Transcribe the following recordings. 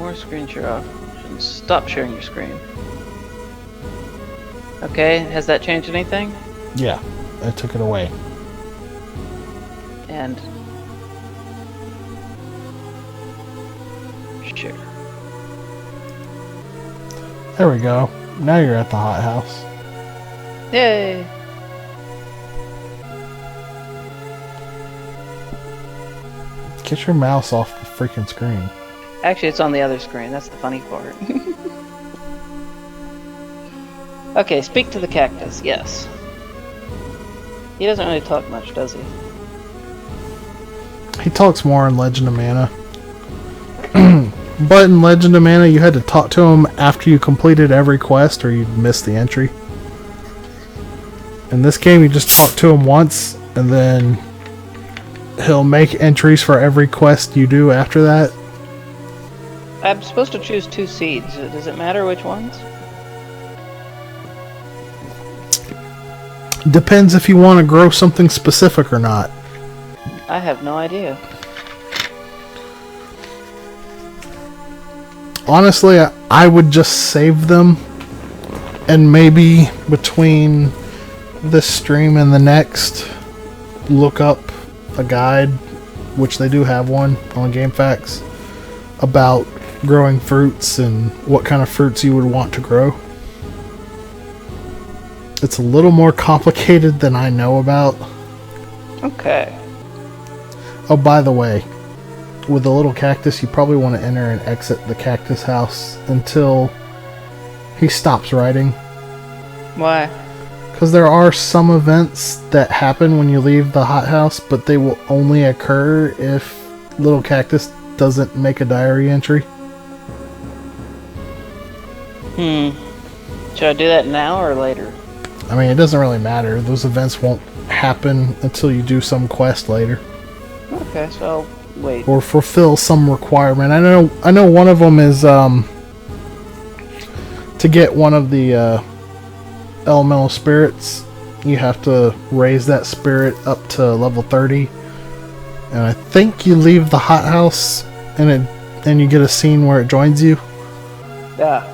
more screen share off. Stop sharing your screen. Okay, has that changed anything? Yeah, I took it away. And share. There we go. Now you're at the hothouse. Yay! Get your mouse off the freaking screen. Actually, it's on the other screen. That's the funny part. Okay, speak to the cactus. Yes. He doesn't really talk much, does he? He talks more in Legend of Mana. But in Legend of Mana, you had to talk to him after you completed every quest or you'd miss the entry. In this game, you just talk to him once, and then he'll make entries for every quest you do after that. I'm supposed to choose 2 seeds. Does it matter which ones? Depends if you want to grow something specific or not. I have no idea. Honestly, I would just save them, and maybe between this stream and the next, look up a guide, which they do have one on GameFAQs, about growing fruits and what kind of fruits you would want to grow. It's a little more complicated than I know about. Okay. Oh, by the way, with the little cactus, you probably want to enter and exit the cactus house until he stops writing. Why? Because there are some events that happen when you leave the hothouse, but they will only occur if little cactus doesn't make a diary entry. Should I do that now or later? I mean, it doesn't really matter. Those events won't happen until you do some quest later. Okay, so I'll wait. Or fulfill some requirement. I know one of them is to get one of the elemental spirits. You have to raise that spirit up to level 30. And I think you leave the hothouse and you get a scene where it joins you. Yeah.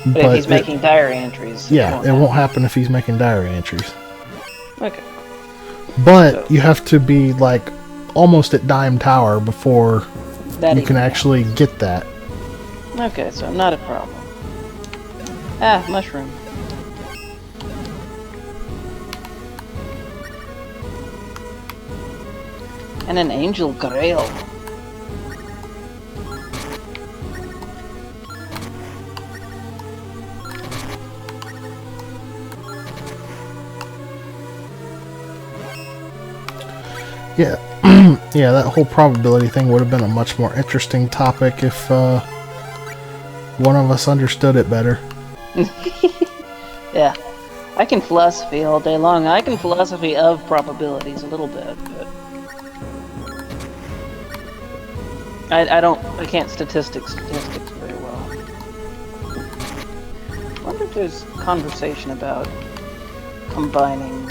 But if he's making diary entries... Yeah, it won't happen if he's making diary entries. Okay. But you have to be, like, almost at Dime Tower before you can actually get that. Okay, so not a problem. Ah, mushroom. And an angel grail. Yeah, yeah, that whole probability thing would have been a much more interesting topic if one of us understood it better. Yeah, I can philosophy all day long. I can philosophy of probabilities a little bit, but I can't statistics very well. I wonder if there's conversation about combining.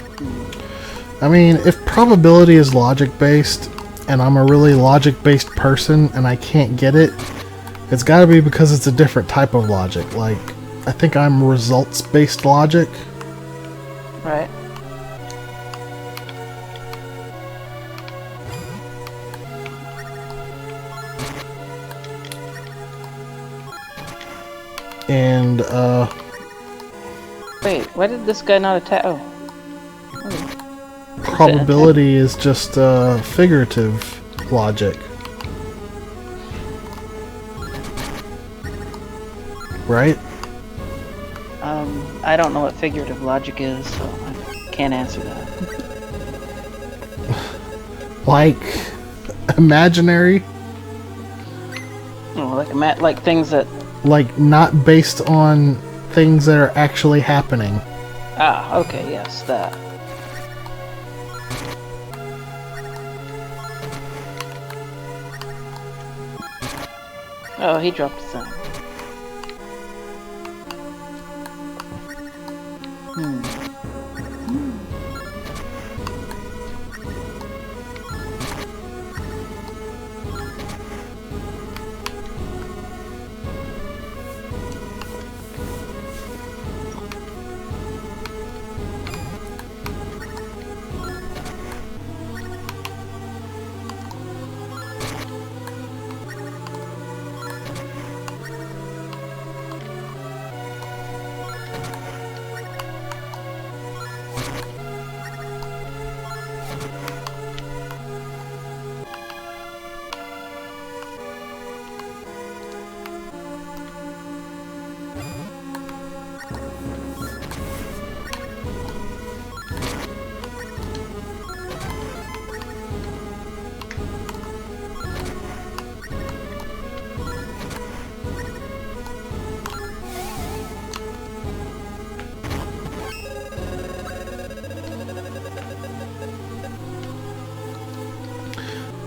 I mean, if probability is logic-based, and I'm a really logic-based person, and I can't get it, it's gotta be because it's a different type of logic. Like, I think I'm results-based logic. Right. And, Wait, why did this guy not attack? Oh. Probability is just figurative logic. Right? I don't know what figurative logic is, so I can't answer that. Like, imaginary? Oh, like things that... Like, not based on things that are actually happening. Ah, okay, yes, that. Oh, he dropped a thing.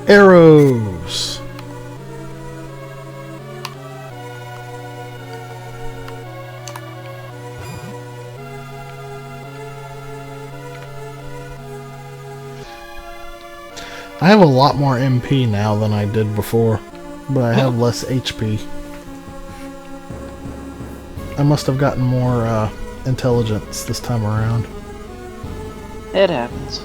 Arrows. I have a lot more MP now than I did before, but I have less HP. I must have gotten more intelligence this time around. It happens.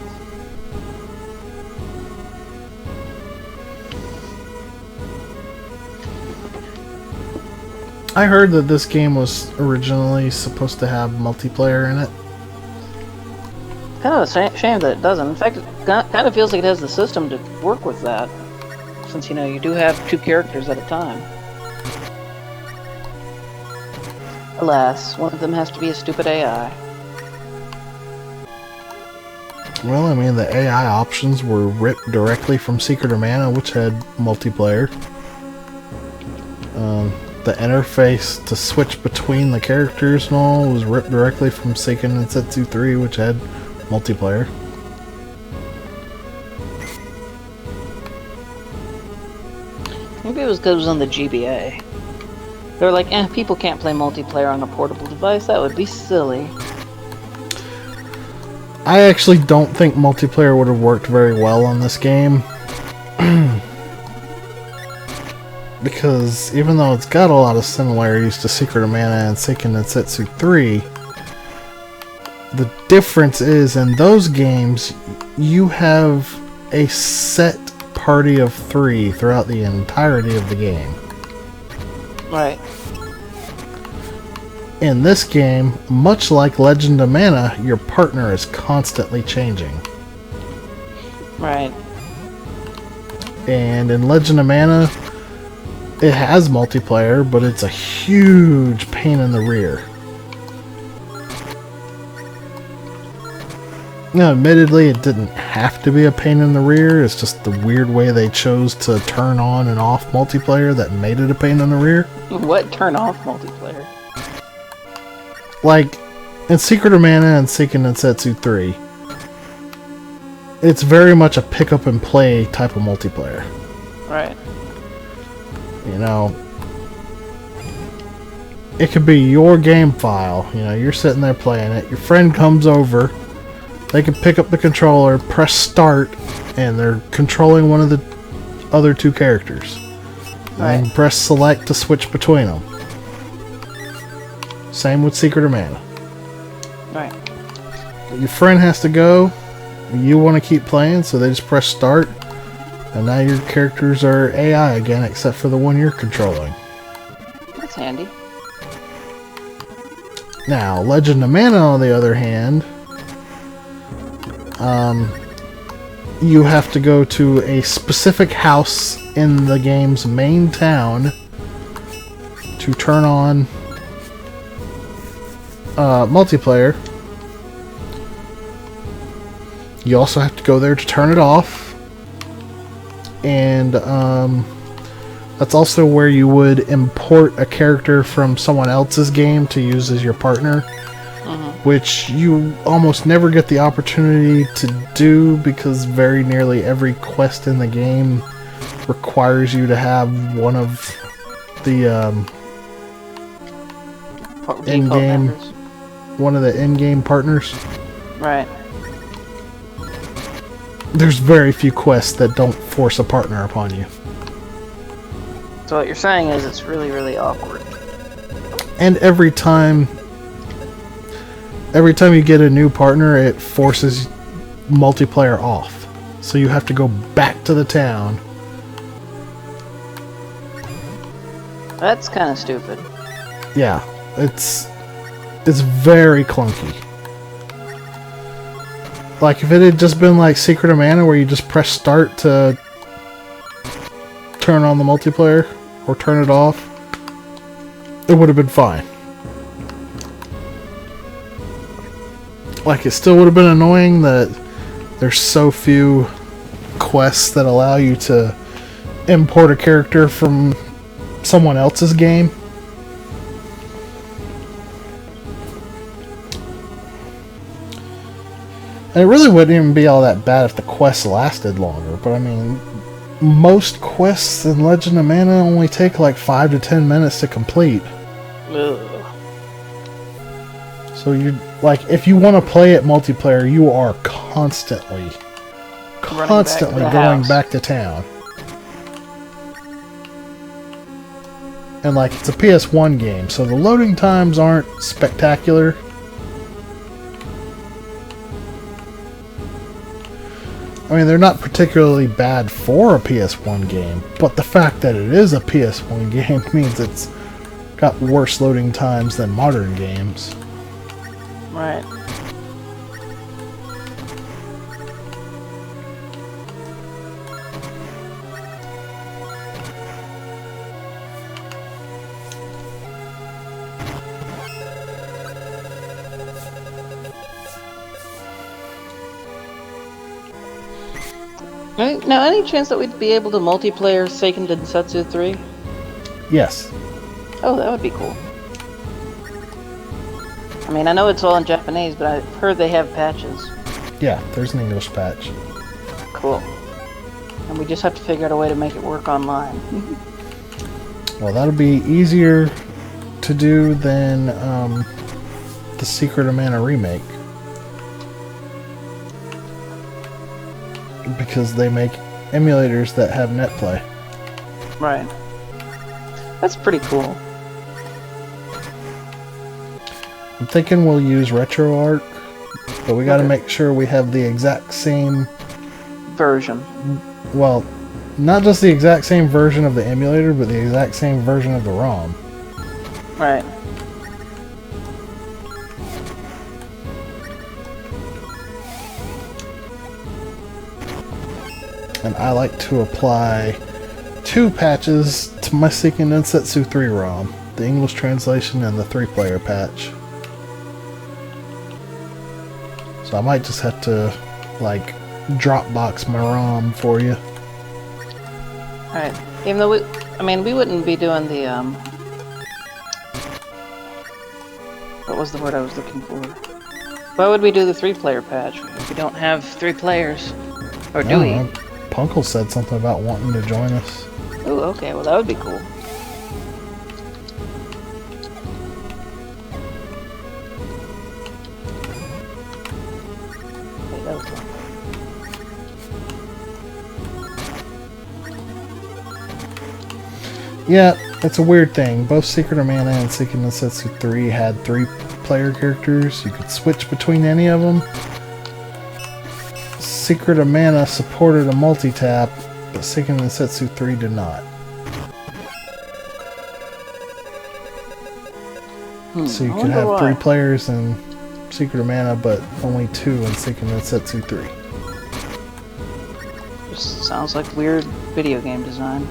I heard that this game was originally supposed to have multiplayer in it. Kind of a shame that it doesn't. In fact, it kind of feels like it has the system to work with that. Since, you know, you do have 2 characters at a time. Alas, one of them has to be a stupid AI. Well, I mean, the AI options were ripped directly from Secret of Mana, which had multiplayer. The interface to switch between the characters and all was ripped directly from Seiken Densetsu 3, which had multiplayer. Maybe it was because it was on the GBA. They were like, people can't play multiplayer on a portable device. That would be silly. I actually don't think multiplayer would have worked very well on this game. Because even though it's got a lot of similarities to Secret of Mana and Seiken Densetsu 3, the difference is in those games you have a set party of 3 throughout the entirety of the game. Right. In this game, much like Legend of Mana, your partner is constantly changing. Right. And in Legend of Mana, it has multiplayer, but it's a huge pain in the rear. Now, admittedly, it didn't have to be a pain in the rear. It's just the weird way they chose to turn on and off multiplayer that made it a pain in the rear. What? Turn off multiplayer? Like, in Secret of Mana and Seiken Densetsu 3, it's very much a pick up and play type of multiplayer. Right. You know, it could be your game file. You know, you're sitting there playing it. Your friend comes over. They can pick up the controller, press start, and they're controlling one of the other 2 characters. Right. And press select to switch between them. Same with Secret of Mana. Right. Your friend has to go. You want to keep playing, so they just press start. And now your characters are AI again, except for the one you're controlling. That's handy. Now, Legend of Mana, on the other hand, you have to go to a specific house in the game's main town to turn on multiplayer. You also have to go there to turn it off. And that's also where you would import a character from someone else's game to use as your partner, which you almost never get the opportunity to do because very nearly every quest in the game requires you to have one of the in-game, one of the in-game partners. Right. There's very few quests that don't force a partner upon you. So what you're saying is it's really, really awkward. And every time you get a new partner, it forces multiplayer off. So you have to go back to the town. That's kind of stupid. Yeah, it's very clunky. Like, if it had just been like Secret of Mana, where you just press start to turn on the multiplayer, or turn it off, it would have been fine. Like, it still would have been annoying that there's so few quests that allow you to import a character from someone else's game. And it really wouldn't even be all that bad if the quests lasted longer, but I mean, most quests in Legend of Mana only take like 5 to 10 minutes to complete. Ugh. So you like, if you want to play it multiplayer, you are constantly going back to town. And like, it's a PS1 game, so the loading times aren't spectacular. I mean, they're not particularly bad for a PS1 game, but the fact that it is a PS1 game means it's got worse loading times than modern games. Right. Now, any chance that we'd be able to multiplayer Seiken Densetsu 3? Yes. Oh, that would be cool. I mean, I know it's all in Japanese, but I've heard they have patches. Yeah, there's an English patch. Cool. And we just have to figure out a way to make it work online. Well, that'll be easier to do than the Secret of Mana remake. Because they make emulators that have netplay. Right. That's pretty cool. I'm thinking we'll use RetroArch, but we gotta make sure we have the exact same version. Well, not just the exact same version of the emulator, but the exact same version of the ROM. Right. And I like to apply 2 patches to my Seiken Densetsu 3 ROM. The English translation and the 3-player patch. So I might just have to, like, Dropbox my ROM for you. Alright. Even though we wouldn't be doing the, what was the word I was looking for? Why would we do the 3-player patch if we don't have 3 players? Or do we? Punkle said something about wanting to join us. Ooh, okay, well that would be cool. Wait, that was cool. Yeah, it's a weird thing. Both Secret of Mana and Seiken Densetsu 3 had 3-player characters. You could switch between any of them. Secret of Mana supported a multi-tap, but Seiken Densetsu 3 did not. So you could have 3 players in Secret of Mana, but only 2 in Seiken Densetsu 3. Just sounds like weird video game design.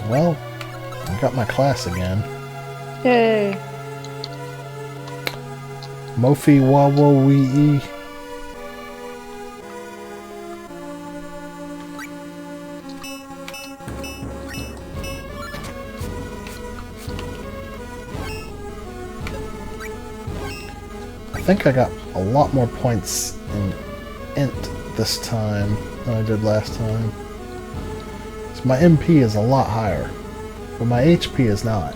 Well, I got my class again. Yay! Mofi Wawo Wii. I think I got a lot more points in Int this time than I did last time. So my MP is a lot higher, but my HP is not.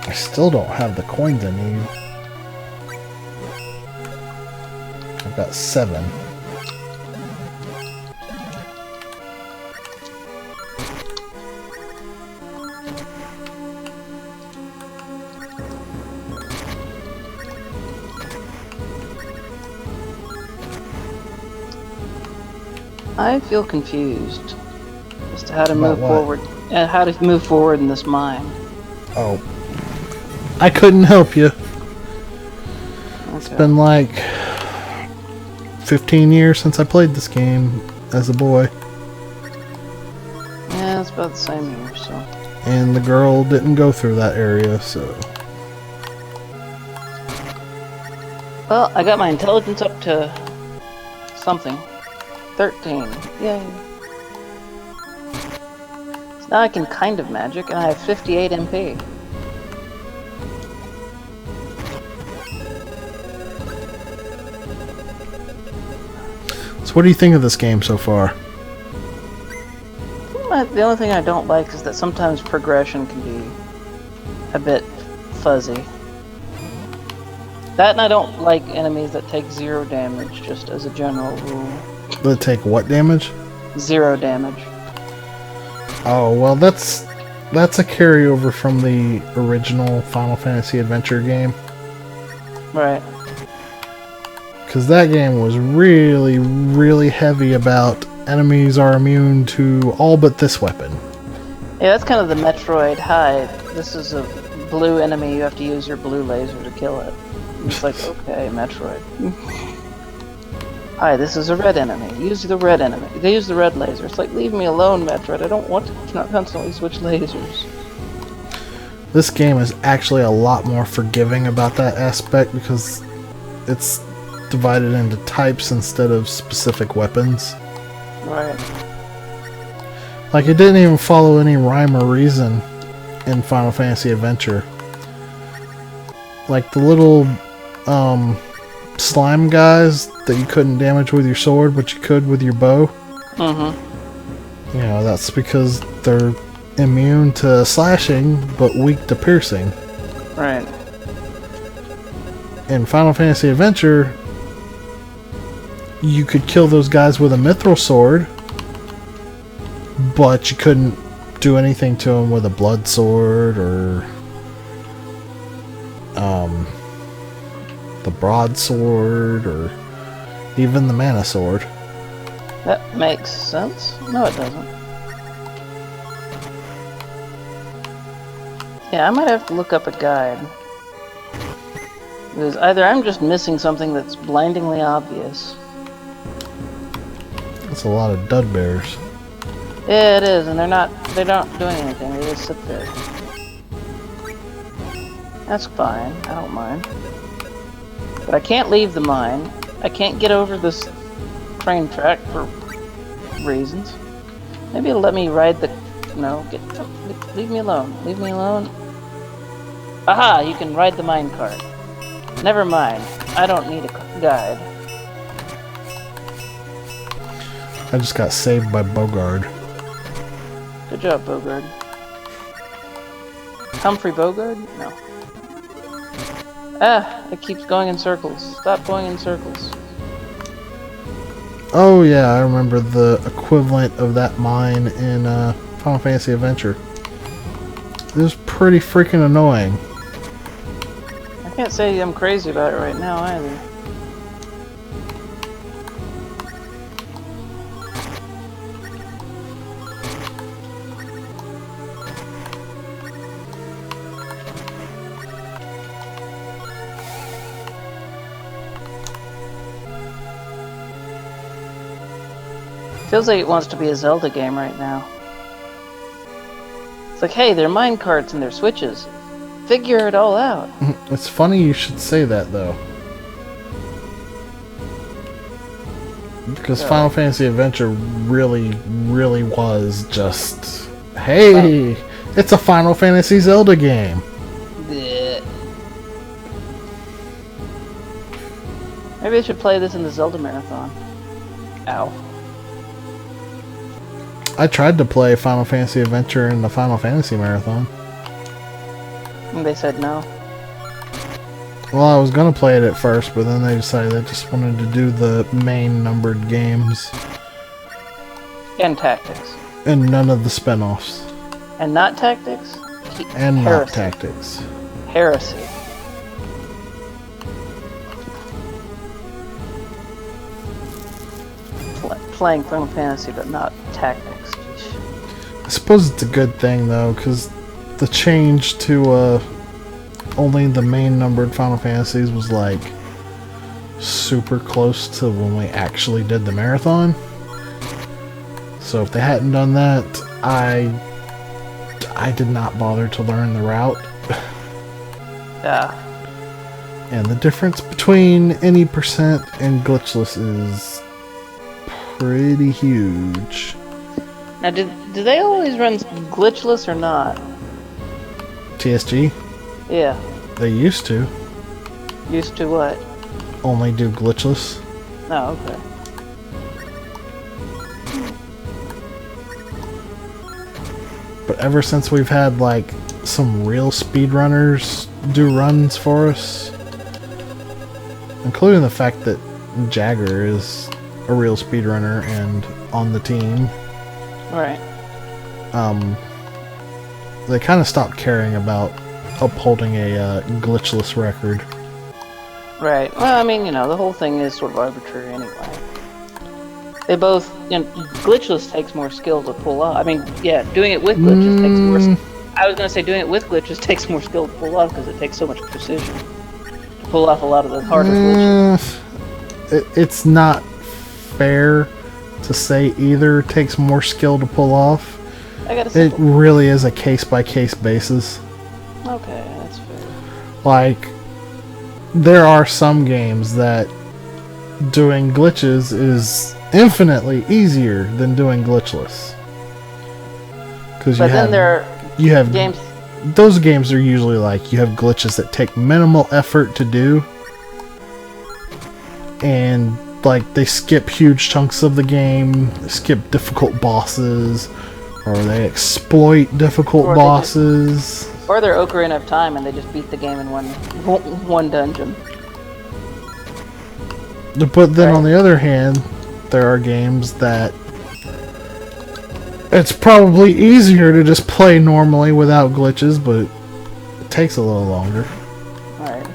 I still don't have the coins I need. I've got 7. I feel confused as to how to About move what? forward. How to move forward in this mine. Oh. I couldn't help you. It's Okay. been like 15 years since I played this game as a boy. Yeah, That's about the same here, so. And the girl didn't go through that area, so... Well, I got my intelligence up to something. 13. Yay. So now I can kind of magic, and I have 58 MP. So what do you think of this game so far? The only thing I don't like is that sometimes progression can be a bit fuzzy. That, and I don't like enemies that take 0 damage, just as a general rule. They take what damage? 0 damage. Oh, well, that's a carryover from the original Final Fantasy Adventure game. Right. Because that game was really, really heavy about enemies are immune to all but this weapon. Yeah, that's kind of the Metroid. Hi, this is a blue enemy, you have to use your blue laser to kill it. It's like, okay, Metroid. Hi, this is a red enemy. Use the red enemy. They use the red laser. It's like, leave me alone, Metroid. I don't want to not constantly switch lasers. This game is actually a lot more forgiving about that aspect because it's divided into types instead of specific weapons. Right. Like, it didn't even follow any rhyme or reason in Final Fantasy Adventure. Like, the little slime guys that you couldn't damage with your sword, but you could with your bow. Mm-hmm. You know, that's because they're immune to slashing, but weak to piercing. Right. In Final Fantasy Adventure, you could kill those guys with a mithril sword, but you couldn't do anything to them with a blood sword or the broadsword or even the mana sword. That makes sense. No, it doesn't. Yeah, I might have to look up a guide. Because either I'm just missing something that's blindingly obvious. That's a lot of dud bears. Yeah, it is, and they're not doing anything, they just sit there. That's fine, I don't mind. But I can't leave the mine. I can't get over this train track for reasons. Maybe it'll let me ride the... No, leave me alone. Leave me alone. Aha! You can ride the mine cart. Never mind. I don't need a guide. I just got saved by Bogard. Good job, Bogard. Humphrey Bogard? No. Ah! It keeps going in circles. Stop going in circles. Oh yeah, I remember the equivalent of that mine in Final Fantasy Adventure. It was pretty freaking annoying. I can't say I'm crazy about it right now either. Feels like it wants to be a Zelda game right now. It's like, hey, they're mine carts and they're switches. Figure it all out. It's funny you should say that, though. Because Final Fantasy Adventure really, really was just... Hey! It's a Final Fantasy Zelda game! Blech. Maybe I should play this in the Zelda Marathon. Ow. I tried to play Final Fantasy Adventure in the Final Fantasy Marathon. And they said no. Well, I was gonna play it at first, but then they decided they just wanted to do the main numbered games. And tactics. And none of the spin-offs. And not tactics? And Heresy. not tactics. Heresy. Playing Final Fantasy, but not tactics. Jeez. I suppose it's a good thing, though, because the change to only the main numbered Final Fantasies was like super close to when we actually did the marathon. So if they hadn't done that, I did not bother to learn the route. Yeah. And the difference between any percent and glitchless is pretty huge. Now, do they always run glitchless or not? TSG? Yeah. They used to. Used to what? Only do glitchless. Oh, okay. But ever since we've had like some real speedrunners do runs for us, including the fact that Jagger is a real speedrunner and on the team, Right. They kind of stopped caring about upholding a glitchless record. Right. Well, I mean, the whole thing is sort of arbitrary anyway. They both, glitchless takes more skill to pull off. I mean, yeah, doing it with glitches takes more. I was gonna say doing it with glitches takes more skill to pull off because it takes so much precision to pull off a lot of the harder glitches. It's not fair to say either takes more skill to pull off. I gotta say, it really is a case-by-case basis. Okay, that's fair. Like, there are some games that doing glitches is infinitely easier than doing glitchless. Because you have games. Those games are usually like you have glitches that take minimal effort to do, and like they skip huge chunks of the game, they skip difficult bosses, or they exploit difficult bosses. Or they're Ocarina of Time and they just beat the game in one dungeon. But then on the other hand, there are games that it's probably easier to just play normally without glitches, but it takes a little longer. Right.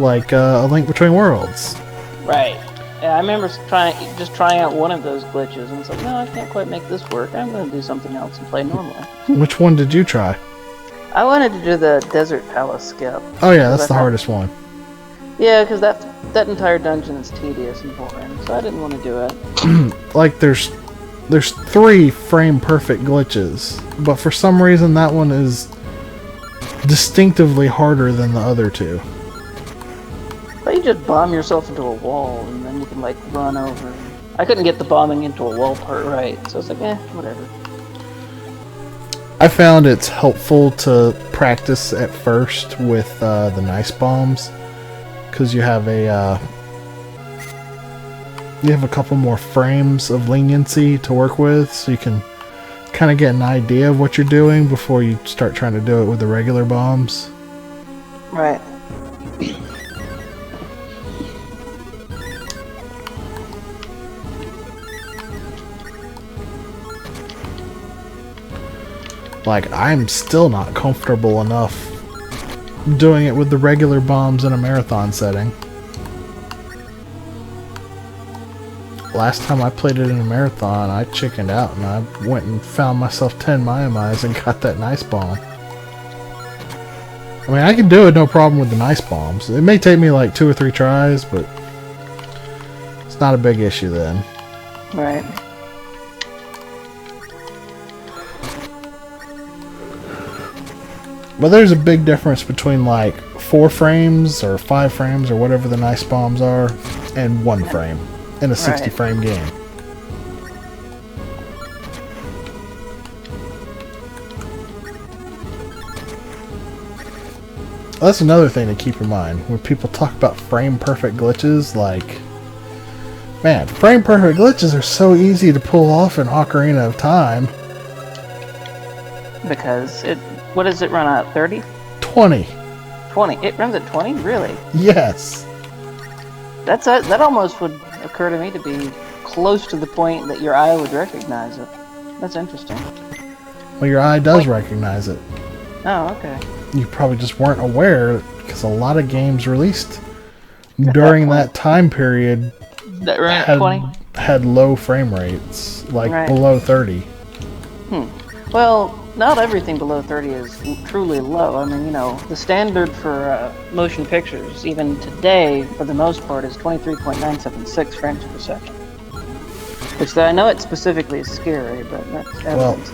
Like A Link Between Worlds. Right. Yeah, I remember trying out one of those glitches, and it's like, no, I can't quite make this work. I'm going to do something else and play normally. Which one did you try? I wanted to do the Desert Palace skip. Oh yeah, that's the hardest one. Yeah, because that entire dungeon is tedious and boring, so I didn't want to do it. Like there's 3 frame perfect glitches, but for some reason that one is distinctively harder than the other 2. But you just bomb yourself into a wall, and then you can, like, run over. I couldn't get the bombing into a wall part right, so it's like, whatever. I found it's helpful to practice at first with the nice bombs, because you have a couple more frames of leniency to work with, so you can kind of get an idea of what you're doing before you start trying to do it with the regular bombs. Right. Like, I'm still not comfortable enough doing it with the regular bombs in a marathon setting. Last time I played it in a marathon, I chickened out and I went and found myself 10 Maiamais and got that nice bomb. I mean, I can do it no problem with the nice bombs. It may take me like 2 or 3 tries, but it's not a big issue then. Right. But there's a big difference between like 4 frames or 5 frames or whatever the nice bombs are and 1 frame in a 60 frame game. That's another thing to keep in mind when people talk about frame perfect glitches. Like, man, frame perfect glitches are so easy to pull off in Ocarina of Time. Because what does it run at? 30? 20. 20. It runs at 20? Really? Yes. That almost would occur to me to be close to the point that your eye would recognize it. That's interesting. Well, your eye does recognize it. Oh, okay. You probably just weren't aware because a lot of games released during that time period that ran at 20? Had low frame rates, like below 30. Well, not everything below 30 is truly low. I mean, the standard for motion pictures, even today, for the most part, is 23.976 frames per second. Which I know it specifically is scary, but that's evidence.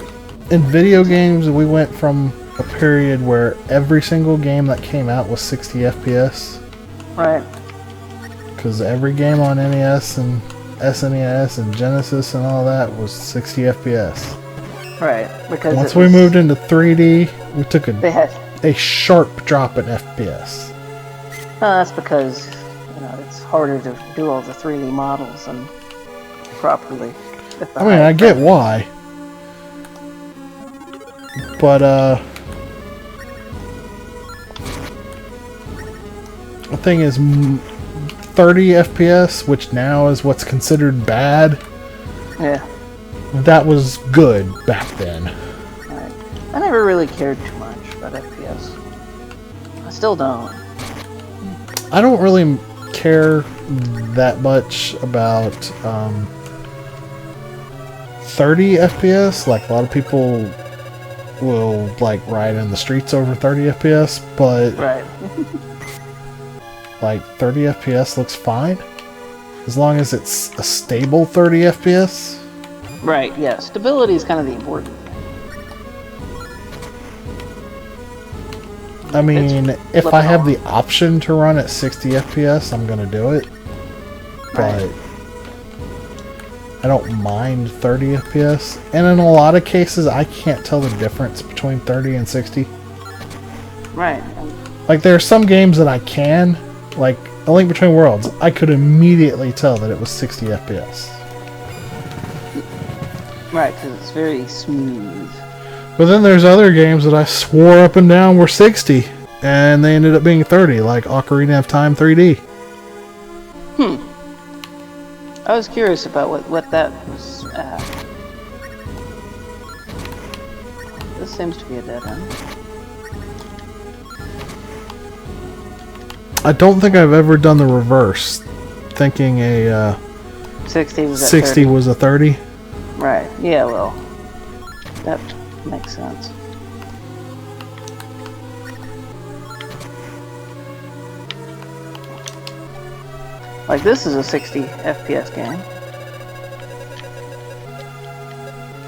In video games, we went from a period where every single game that came out was 60 FPS. Right. Because every game on NES and SNES and Genesis and all that was 60 FPS. Right. Because once we moved into 3D, we took a sharp drop in FPS. That's because it's harder to do all the 3D models and properly. I mean, I get why. But, the thing is, 30 FPS, which now is what's considered bad. Yeah. That was good back then. Right. I never really cared too much about FPS. I still don't. I don't really care that much about 30 FPS. Like, a lot of people will like ride in the streets over 30 FPS, but right. like 30 FPS looks fine as long as it's a stable 30 FPS. Right, yeah. Stability is kind of the important thing. I mean, if I have the option to run at 60 FPS, I'm gonna do it. But right. I don't mind 30 FPS. And in a lot of cases, I can't tell the difference between 30 and 60. Right. Like, there are some games that I can. Like, A Link Between Worlds, I could immediately tell that it was 60 FPS. Right, because it's very smooth. But then there's other games that I swore up and down were 60, and they ended up being 30, like Ocarina of Time 3D. I was curious about what that was at. This seems to be a dead end. I don't think I've ever done the reverse, thinking a 60 was 60 was a 30. Right, yeah, well, that makes sense. Like, this is a 60 FPS game.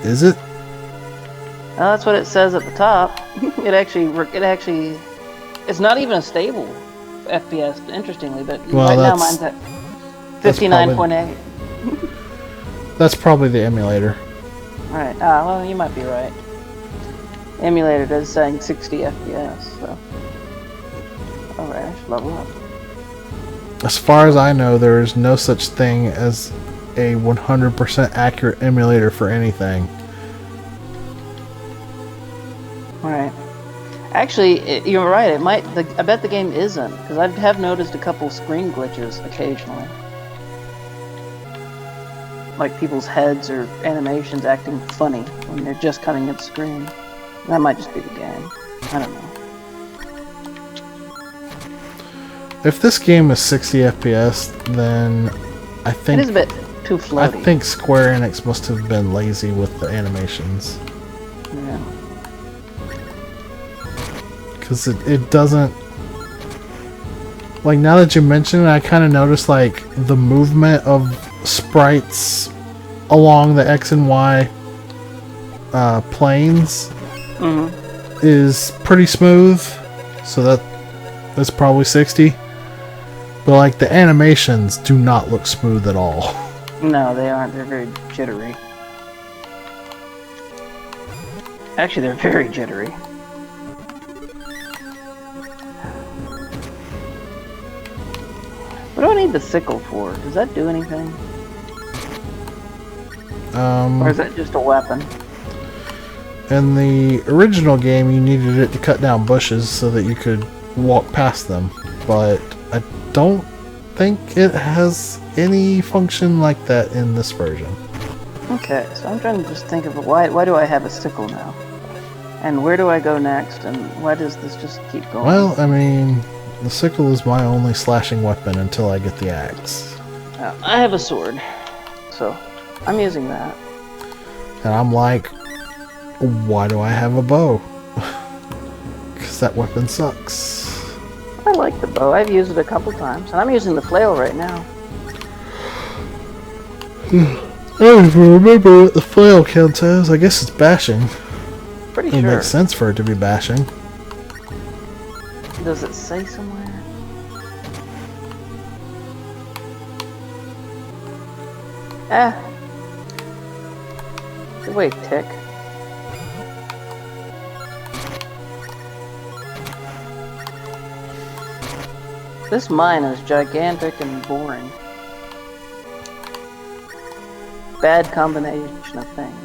Is it? Oh, that's what it says at the top. It actually, it's not even a stable FPS, interestingly, but right now mine's at 59.8. That's probably the emulator. Right. Ah, well, you might be right. Emulator does saying 60 FPS, so. Alright, I should level up. As far as I know, there is no such thing as a 100% accurate emulator for anything. Right. Actually, you're right. I bet the game isn't, because I have noticed a couple screen glitches occasionally. Like people's heads or animations acting funny when they're just cutting at the screen. That might just be the game. I don't know. If this game is 60 FPS, then I think it is a bit too floaty. I think Square Enix must have been lazy with the animations. Yeah. Because it doesn't... Like, now that you mention it, I kind of noticed, like, the movement of sprites along the X and Y planes is pretty smooth. So that's probably 60. But, like, the animations do not look smooth at all. No, they aren't. They're very jittery. Actually, they're very jittery. What do I need the sickle for? Does that do anything? Or is that just a weapon? In the original game, you needed it to cut down bushes so that you could walk past them. But I don't think it has any function like that in this version. Okay, so I'm trying to just think of why do I have a sickle now? And where do I go next? And why does this just keep going? Well, I mean, the sickle is my only slashing weapon until I get the axe. I have a sword, so I'm using that. And I'm like, why do I have a bow? Because that weapon sucks. I like the bow. I've used it a couple times, and I'm using the flail right now. I don't even remember what the flail count as. I guess it's bashing. Pretty It sure. makes sense for it to be bashing. Does it say somewhere? Good way, Tick. This mine is gigantic and boring. Bad combination of things.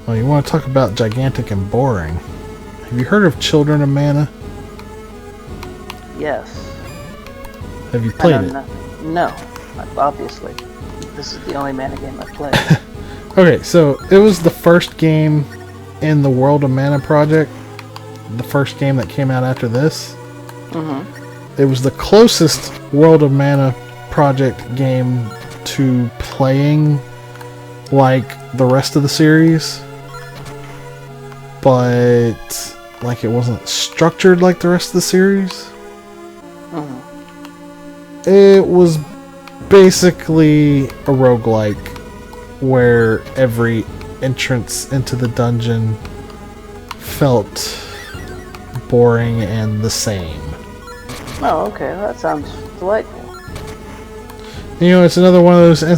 Well, you want to talk about gigantic and boring. Have you heard of Children of Mana? Yes. Have you played it? No, obviously. This is the only Mana game I've played. Okay, so it was the first game in the World of Mana project. The first game that came out after this. Mm-hmm. It was the closest World of Mana project game to playing like the rest of the series. But like it wasn't structured like the rest of the series. Mm-hmm. It was basically a roguelike where every entrance into the dungeon felt boring and the same. Oh, okay. That sounds delightful. You know, it's another one of those